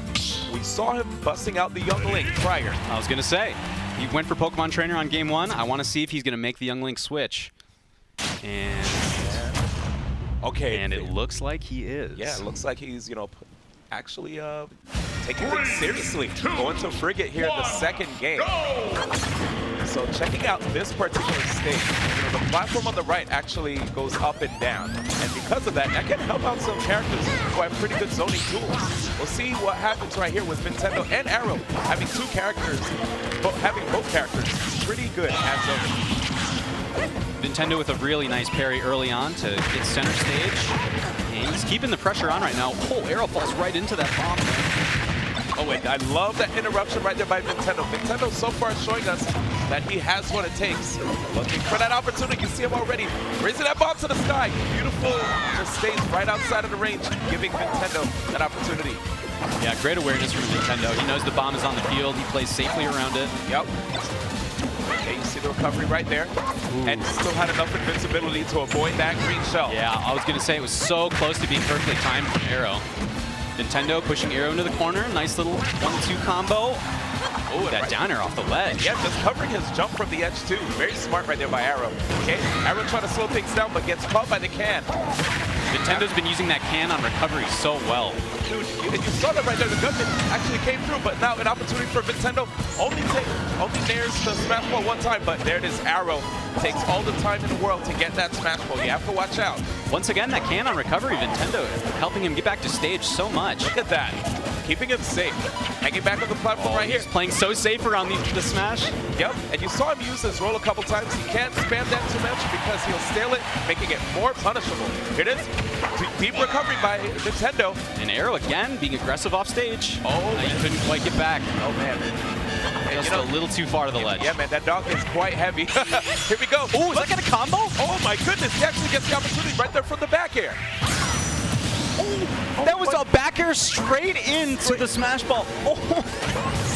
We saw him busting out the Young Link prior. I was going to say, he went for Pokemon Trainer on game 1. I want to see if he's going to make the Young Link switch. And okay, and it looks like he is. Yeah, it looks like he's, you know, actually taking things seriously. Going to Frigate here in the second game. So checking out this particular stage, you know, the platform on the right actually goes up and down. And because of that, that can help out some characters who have pretty good zoning tools. We'll see what happens right here with Vintendo and Aarow having two characters, having both characters pretty good at zoning. Vintendo with a really nice parry early on to get center stage. And he's keeping the pressure on right now. Oh, Aarow falls right into that bomb. Oh, and I love that interruption right there by Vintendo. Vintendo so far showing us that he has what it takes. Looking for that opportunity. You see him already raising that bomb to the sky. Beautiful. Just stays right outside of the range, giving Vintendo that opportunity. Yeah, great awareness from Vintendo. He knows the bomb is on the field. He plays safely around it. Yep. Okay, you see the recovery right there. Ooh. And still had enough invincibility to avoid that green shell. Yeah, I was going to say it was so close to being perfectly timed from Aarow. Vintendo pushing Aarow into the corner. Nice little 1-2 combo. Oh, that down air off the ledge. Yeah, just covering his jump from the edge too. Very smart right there by Aarow. Okay, Aarow trying to slow things down, but gets caught by the can. Vintendo's been using that can on recovery so well. Dude, you saw that right there. The gunman actually came through, but now an opportunity for Vintendo. Only nares the smash ball one time, but there it is. Aarow takes all the time in the world to get that smash ball. You have to watch out. Once again, that can on recovery, Vintendo helping him get back to stage so much. Look at that. Keeping him safe. Hanging back on the platform right here. He's playing so safe around the smash. Yep, and you saw him use his roll a couple times. He can't spam that too much because he'll stale it, making it more punishable. Here it is. Deep recovery by Vintendo. And Aarow again being aggressive off stage. Oh, he couldn't quite get back. Oh, man. Just a little too far to the ledge. Yeah, man, that dog is quite heavy. Here we go. Oh, is that going to combo? Oh, my goodness. He actually gets the opportunity right there from the back air. Oh, that was a back air straight into the smash ball. Oh,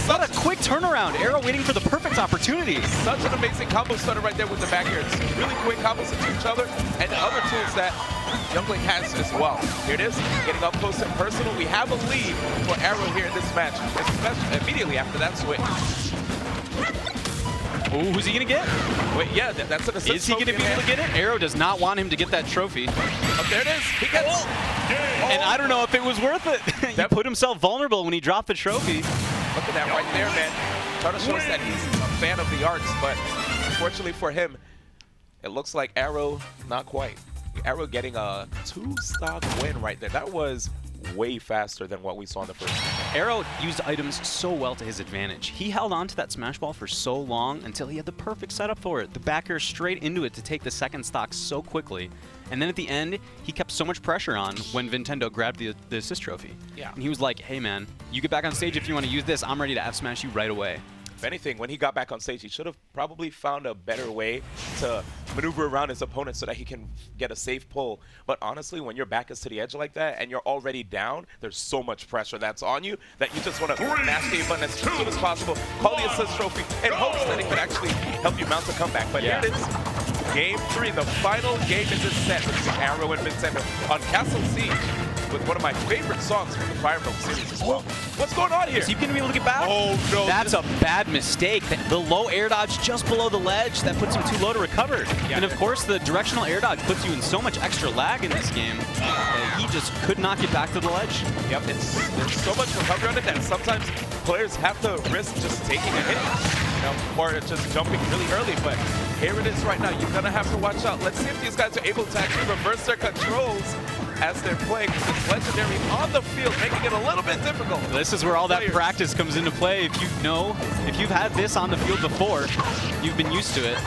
what a quick turnaround. Aarow waiting for the perfect opportunity. Such an amazing combo starter right there with the back airs. Really quick combos into each other and other tools that Youngling has as well. Here it is, getting up close and personal. We have a lead for Aarow here in this match, especially immediately after that switch. Oh, who's he going to get? Wait, yeah, that's an assist. Is he going to be able to get it? Aarow does not want him to get that trophy. Oh, there it is. He gets it. Oh. And I don't know if it was worth it. He put himself vulnerable when he dropped the trophy. Look at that right there, man. Trying to show us that he's a fan of the arts, but unfortunately for him, it looks like Aarow, not quite. Aarow getting a 2-stock win right there. That was way faster than what we saw in the first game. Aarow used items so well to his advantage. He held on to that smash ball for so long until he had the perfect setup for it. The back air straight into it to take the second stock so quickly. And then at the end, he kept so much pressure on when Vintendo grabbed the assist trophy. Yeah. And he was like, hey man, you get back on stage if you want to use this. I'm ready to F smash you right away. If anything, when he got back on stage, he should have probably found a better way to maneuver around his opponent so that he can get a safe pull. But honestly, when your back is to the edge like that and you're already down, there's so much pressure that's on you that you just want to mash the A button as soon as possible, call the assist trophy, and hopes that it can actually help you mount a comeback. But here it is, Game 3, the final game in this set between Aarow and Vintendo on Castle Siege, with one of my favorite songs from the Fire Emblem series as well. What's going on here? Is he going to be able to get back? Oh, no. That's a bad mistake. The low air dodge just below the ledge, that puts him too low to recover. Yeah. And of course, the directional air dodge puts you in so much extra lag in this game that he just could not get back to the ledge. Yep, there's so much recovery on it that sometimes players have to risk just taking a hit, or just jumping really early. But here it is right now. You're going to have to watch out. Let's see if these guys are able to actually reverse their controls as they're playing this Legendary on the field, making it a little bit difficult. This is where all that practice comes into play. If you've had this on the field before, you've been used to it.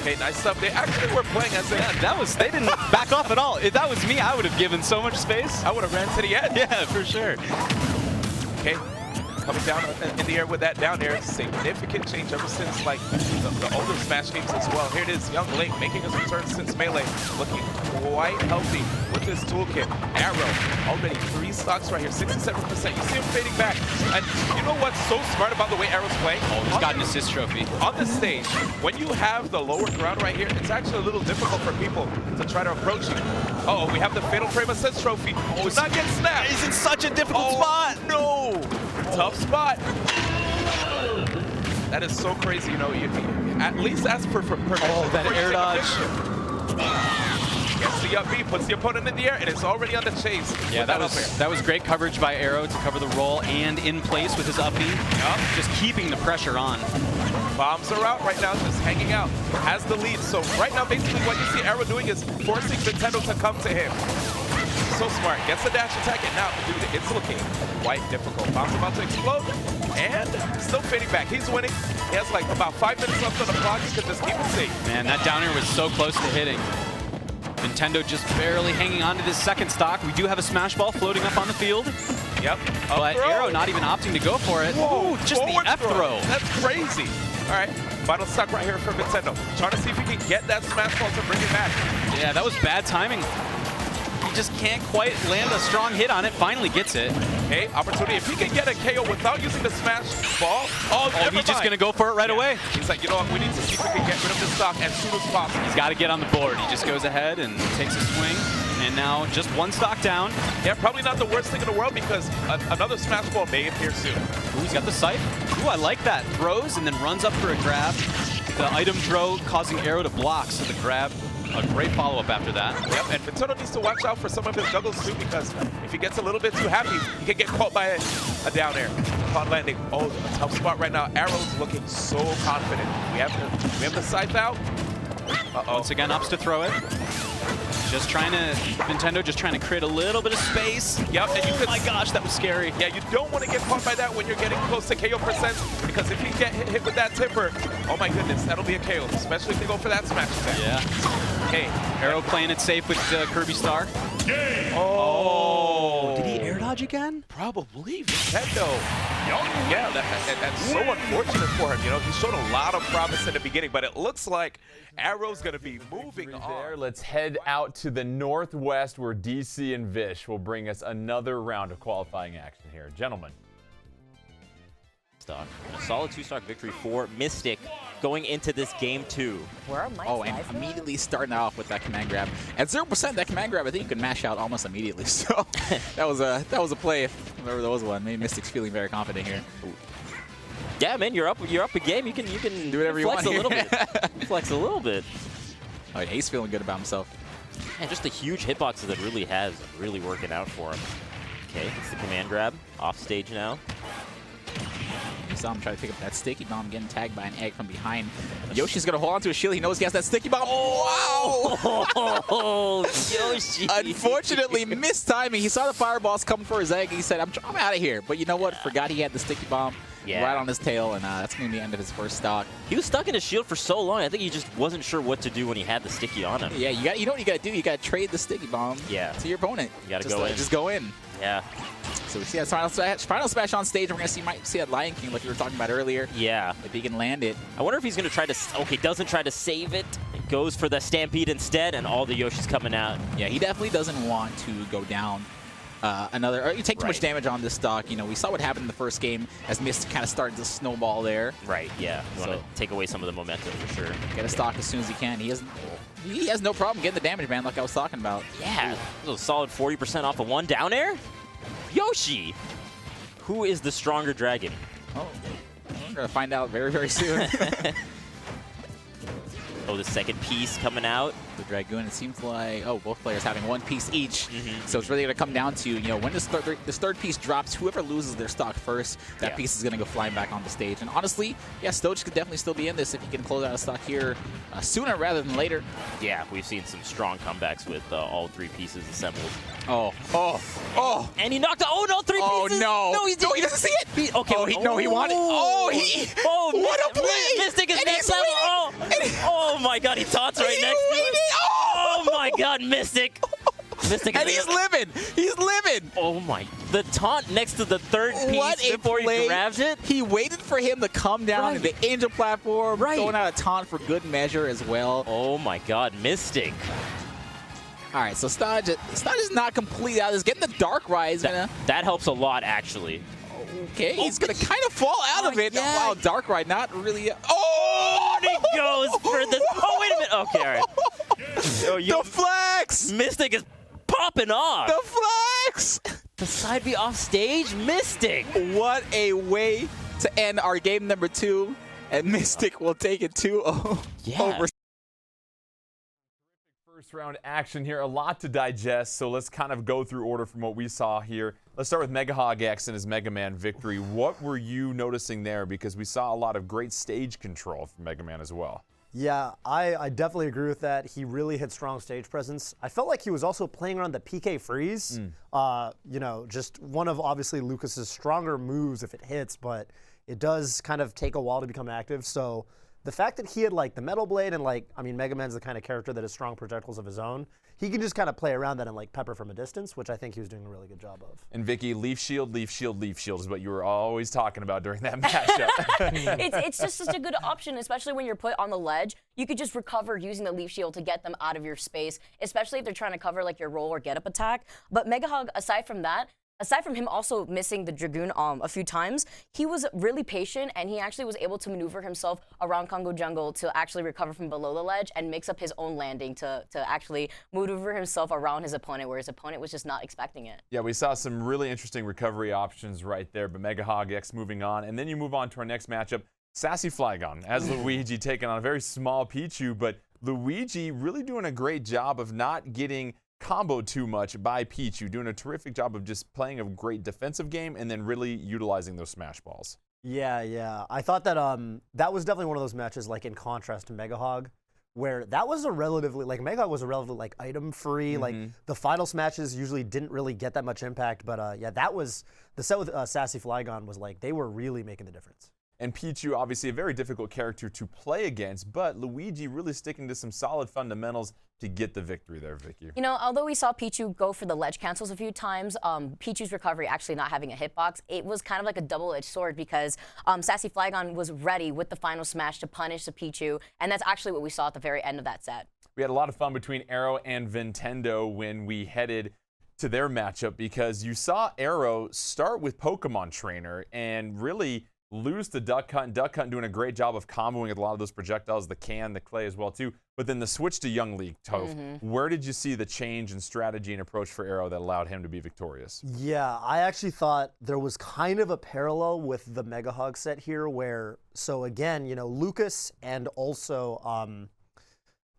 Okay, nice stuff. They actually were playing as they didn't back off at all. If that was me, I would have given so much space. I would have ran to the edge. Yeah, for sure. Okay, coming down in the air with that down air. Significant change ever since like the older Smash games as well. Here it is, young Link making his return since Melee, looking quite healthy with his toolkit. Aarow, already 3 stocks right here, 67%. You see him fading back. And you know what's so smart about the way Arrow's playing? Oh, he's got an assist trophy. On the stage, when you have the lower ground right here, it's actually a little difficult for people to try to approach you. Uh-oh, we have the Fatal Frame assist trophy. Oh, it's not getting snapped. He's in such a difficult spot. No! Tough spot. That is so crazy, you at least ask for permission. Oh, that air dodge. Gets the up B, puts the opponent in the air, and it's already on the chase. Yeah, that was great coverage by Aarow to cover the roll and in place with his up B. Yep. Just keeping the pressure on. Bombs are out right now, just hanging out. Has the lead. So right now, basically what you see Aarow doing is forcing Vintendo to come to him. So smart. Gets the dash attack, and now, dude, it's looking quite difficult. Bomb's about to explode, and still fading back. He's winning. He has like about 5 minutes left on the clock. He could just keep it safe. Man, that down air was so close to hitting. Vintendo just barely hanging on to this second stock. We do have a smash ball floating up on the field. Yep. But Aarow not even opting to go for it. Whoa, just the F throw. That's crazy. All right, final stock right here for Vintendo. Trying to see if he can get that smash ball to bring it back. Yeah, that was bad timing. He just can't quite land a strong hit on it. Finally gets it. Okay, opportunity. If he can get a KO without using the smash ball, he's just going to go for it right away. He's like, you know what, we need to see if we can get rid of this stock as soon as possible. He's got to get on the board. He just goes ahead and takes a swing. And now just 1 stock down. Yeah, probably not the worst thing in the world because another smash ball may appear soon. Ooh, he's got the sight. Ooh, I like that. Throws and then runs up for a grab. The item throw causing Aarow to block, so the grab, a great follow-up after that. Yep, and Vintendo needs to watch out for some of his juggles too, because if he gets a little bit too happy, he can get caught by a down air upon landing. Oh, a tough spot right now. Arrow's looking so confident. We have the scythe out. Once again, ups to throw it. Vintendo just trying to create a little bit of space. Yep, and oh my gosh, that was scary. Yeah, you don't want to get caught by that when you're getting close to KO percent, because if you get hit with that tipper, oh my goodness, that'll be a KO, especially if they go for that smash attack. Yeah. Okay. Aarow playing it safe with Kirby Star. Oh. Did he air dodge again? Probably. Vintendo. Yeah, that's so unfortunate for him. He showed a lot of promise in the beginning, but it looks like Arrow's going to be moving on. Let's head out to the northwest where DC and Vish will bring us another round of qualifying action here. Gentlemen. A solid 2-stock victory for Mystic going into this game 2. Where are my and immediately starting off with that command grab. At 0%, that command grab, I think you can mash out almost immediately. So that was a play, if there was one. Maybe Mystic's feeling very confident here. Yeah, man, you're up a game. You can do whatever you want. Flex a little bit. Flex a little bit. Oh, yeah, he's feeling good about himself. And just the huge hitboxes that really working out for him. Okay, it's the command grab off stage now. saw him try to pick up that sticky bomb, getting tagged by an egg from behind. Yoshi's going to hold on to his shield. He knows he has that sticky bomb. Oh, wow! Oh, Yoshi. Unfortunately, missed timing. He saw the fireballs coming for his egg. He said, I'm out of here. But you know what? Forgot he had the sticky bomb right on his tail, and that's going to be the end of his first stock. He was stuck in his shield for so long. I think he just wasn't sure what to do when he had the sticky on him. Yeah, you know what you got to do? You got to trade the sticky bomb to your opponent. You got to go in. Just go in. Yeah. So we see that final smash on stage. We're going to might see that Lion King like we were talking about earlier. Yeah. If he can land it. I wonder if he's going to try to... Okay, doesn't try to save it. Goes for the Stampede instead, and all the Yoshis coming out. Yeah, he definitely doesn't want to go down or you take too much damage on this stock. You know, we saw what happened in the first game as Mist kind of started to snowball there. Right, yeah. You want to take away some of the momentum for sure. Get a stock as soon as he can. He has no problem getting the damage, man, like I was talking about. Yeah, a solid 40% off of one down air. Yoshi! Who is the stronger dragon? Oh, we're going to find out very, very soon. Oh, the second piece coming out. The Dragoon, it seems like, both players having one piece each. So it's really going to come down to, when this third piece drops, whoever loses their stock first, that piece is going to go flying back on the stage. And honestly, yeah, Stodge could definitely still be in this if he can close out a stock here sooner rather than later. Yeah, we've seen some strong comebacks with all three pieces assembled. Oh. And he knocked out, three pieces. No, he doesn't see it. He wanted. What a play. Mystic is next level. Oh my God, he taunts right next to it. Oh my God, Mystic. Mystic and he's living. He's living. Oh my. The taunt next to the third piece before he grabs it. He waited for him to come down to the Angel platform, throwing out a taunt for good measure as well. Oh my God, Mystic. All right, so Stodge is not completely out. He's getting the Dark Rise. That helps a lot, actually. Okay, he's going to kind of fall out of it. Yeah. Wow, Dark Ride, not really. He goes for this. Oh, wait a minute. Okay, all right. The flex! Mystic is popping off. The flex! The side B off stage, Mystic. What a way to end our game number 2. And Mystic will take it 2-0 over. First round action here, a lot to digest, so let's kind of go through order from what we saw here. Let's start with MegahogX and his Mega Man victory. What were you noticing there? Because we saw a lot of great stage control from Mega Man as well. Yeah, I definitely agree with that. He really had strong stage presence. I felt like he was also playing around the PK freeze. Just one of obviously Lucas's stronger moves if it hits, but it does kind of take a while to become active. So the fact that he had like the Metal Blade and Mega Man's the kind of character that has strong projectiles of his own. He can just kind of play around that and like pepper from a distance, which I think he was doing a really good job of. And Vicky, Leaf Shield, Leaf Shield, Leaf Shield is what you were always talking about during that matchup. It's just such a good option, especially when you're put on the ledge. You could just recover using the Leaf Shield to get them out of your space, especially if they're trying to cover like your roll or get up attack. But MegaHog, aside from him also missing the Dragoon a few times, he was really patient and he actually was able to maneuver himself around Congo Jungle to actually recover from below the ledge and mix up his own landing to actually maneuver himself around his opponent where his opponent was just not expecting it. Yeah, we saw some really interesting recovery options right there, but MegahogX moving on. And then you move on to our next matchup, SassyFlygn as Luigi taking on a very small Pichu, but Luigi really doing a great job of not getting comboed too much by Pichu, doing a terrific job of just playing a great defensive game and then really utilizing those smash balls. Yeah. I thought that that was definitely one of those matches like in contrast to MegaHog, where that was a relatively, MegaHog was a relatively item free, the final smashes usually didn't really get that much impact, but that was, the set with SassyFlygn was they were really making the difference. And Pichu, obviously a very difficult character to play against, but Luigi really sticking to some solid fundamentals to get the victory there, Vicky. Although we saw Pichu go for the ledge cancels a few times, Pichu's recovery actually not having a hitbox, it was kind of like a double-edged sword because SassyFlygn was ready with the final smash to punish the Pichu, and that's actually what we saw at the very end of that set. We had a lot of fun between Aarow and Vintendo when we headed to their matchup because you saw Aarow start with Pokemon Trainer and really lose to Duck Hunt. Duck Hunt doing a great job of comboing with a lot of those projectiles, the clay as well too. But then the switch to Young League, Toph, where did you see the change in strategy and approach for Aarow that allowed him to be victorious? Yeah, I actually thought there was kind of a parallel with the MegaHog set here where, so again, Lucas and also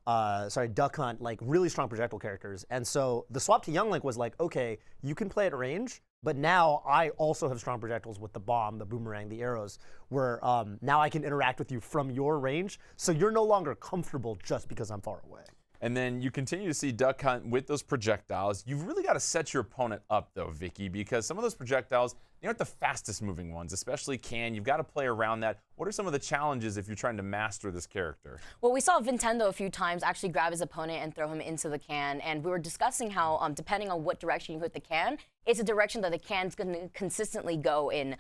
Duck Hunt, like really strong projectile characters. And so the swap to Young Link was like, okay, you can play at range, but now I also have strong projectiles with the bomb, the boomerang, the arrows, where now I can interact with you from your range. So you're no longer comfortable just because I'm far away. And then you continue to see Duck Hunt with those projectiles. You've really got to set your opponent up, though, Vicky, because some of those projectiles, they aren't the fastest moving ones, especially Can. You've got to play around that. What are some of the challenges if you're trying to master this character? Well, we saw Vintendo a few times actually grab his opponent and throw him into the can, and we were discussing how, depending on what direction you hit the can, it's a direction that the can's going to consistently go in.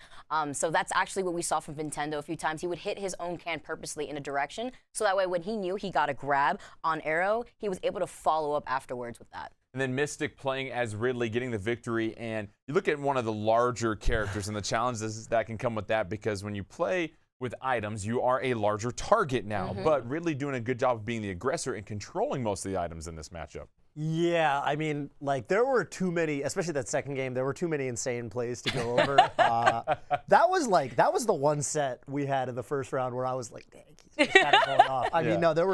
So that's actually what we saw from Vintendo a few times. He would hit his own can purposely in a direction, so that way when he knew he got a grab on Aarow, he was able to follow up afterwards with that. And then Mystic playing as Ridley, getting the victory. And you look at one of the larger characters and the challenges that can come with that, because when you play with items, you are a larger target now. But Ridley doing a good job of being the aggressor and controlling most of the items in this matchup. Yeah, I mean, like there were too many, especially that second game, there were too many insane plays to go over. That was the one set we had in the first round where I was like, dang, he's just kind of going off. I mean, no, there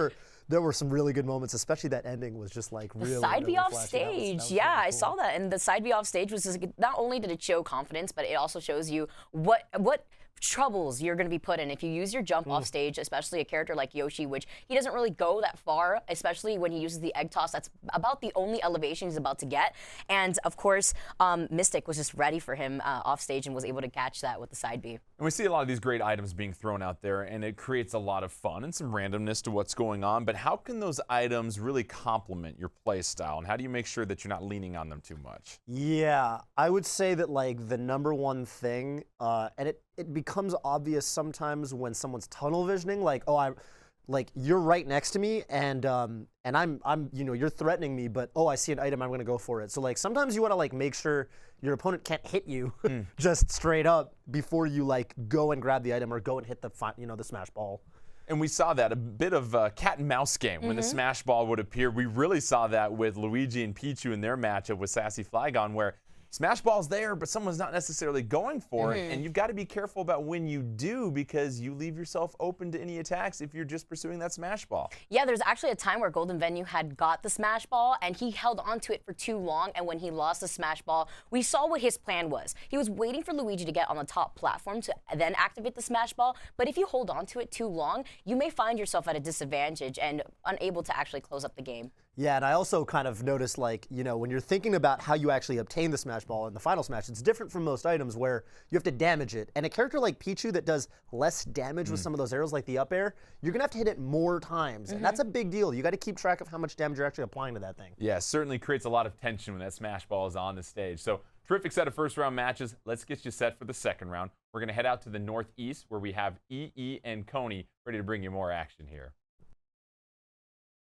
were some really good moments, especially that ending was just like really. The side B off flashy. stage, That was yeah, really I cool. saw that, and the side B off stage was just, not only did it show confidence, but it also shows you what troubles you're going to be put in if you use your jump off stage, especially a character like Yoshi, which he doesn't really go that far, especially when he uses the egg toss. That's about the only elevation he's about to get. And of course, Mystic was just ready for him off stage and was able to catch that with the side B. And we see a lot of these great items being thrown out there, and it creates a lot of fun and some randomness to what's going on. But how can those items really complement your play style, and how do you make sure that you're not leaning on them too much? Yeah, I would say that like the number one thing, and it becomes obvious sometimes when someone's tunnel visioning, like, oh, you're right next to me, and I'm you're threatening me, but oh, I see an item, I'm gonna go for it. So like sometimes you want to like make sure your opponent can't hit you just straight up before you like go and grab the item or go and hit the the smash ball. And we saw that, a bit of a cat and mouse game when the smash ball would appear. We really saw that with Luigi and Pichu in their matchup with SassyFlygn, where smash ball's there, but someone's not necessarily going for it, and you've got to be careful about when you do, because you leave yourself open to any attacks if you're just pursuing that smash ball. Yeah, there's actually a time where GoldenVenu had got the smash ball, and he held onto it for too long, and when he lost the smash ball, we saw what his plan was. He was waiting for Luigi to get on the top platform to then activate the smash ball, but if you hold onto it too long, you may find yourself at a disadvantage and unable to actually close up the game. Yeah, and I also kind of noticed, like, when you're thinking about how you actually obtain the smash ball in the final smash, it's different from most items where you have to damage it. And a character like Pichu that does less damage with some of those arrows, like the up air, you're going to have to hit it more times. And that's a big deal. You got to keep track of how much damage you're actually applying to that thing. Yeah, certainly creates a lot of tension when that smash ball is on the stage. So terrific set of first round matches. Let's get you set for the second round. We're going to head out to the northeast where we have EE and Coney ready to bring you more action here.